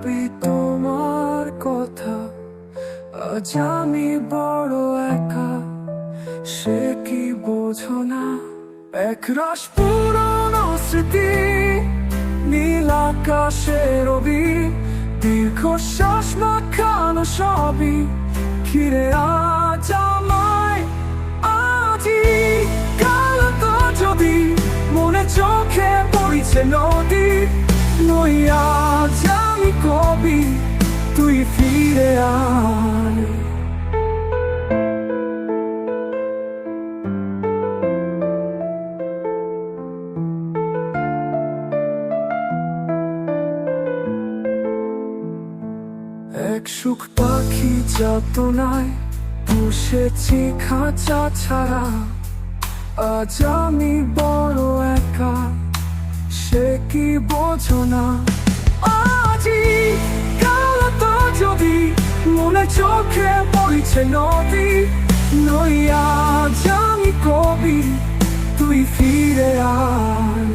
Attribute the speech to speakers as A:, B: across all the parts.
A: ভাবি তোমার কথা, আজ আমি বড় একা, সে কি বোঝো না? একরাশ পুরনো স্মৃতি, নীল আকাশে রবি, দীর্ঘশ্বাস মাখানো সবই ঘিরে আজ আমায়। আজি কাল তো যদি মনে চোখে পড়ছে নদী, নই আজ আমি কবি, তুই ফিরে আয়। এক সুখ পাখি যাতনায় বসেছি খাঁচা ছাড়া, আজ আমি বড় একা, সে কি বোঝো না? আজি কাল তো যদি মনে চোখে পড়ছে নদী, নই আজ আমি কবি, তুই ফিরে আয়।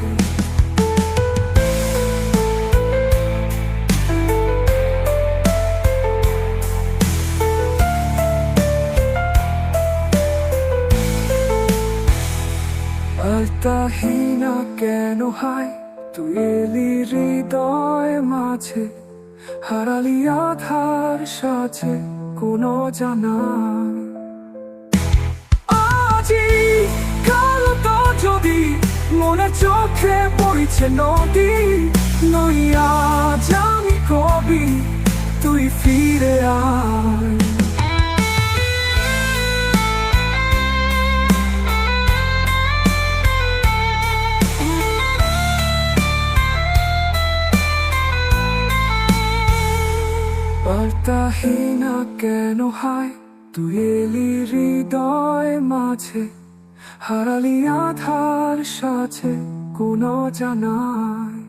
A: আলতাহীনা কেন হায়, তুই এলি হৃদয় মাঝে, হারালি আধার সাজে কোনো জানা। আজি কাল তো যদি মনে চোখে পড়ছে নদী, নই আজ আমি কবি, তুই ফিরে আয়। বার্তাহীনা কেন হায়, তুই এলি হৃদয় মাঝে, হারালি আধার সাজে কোনো জানায়।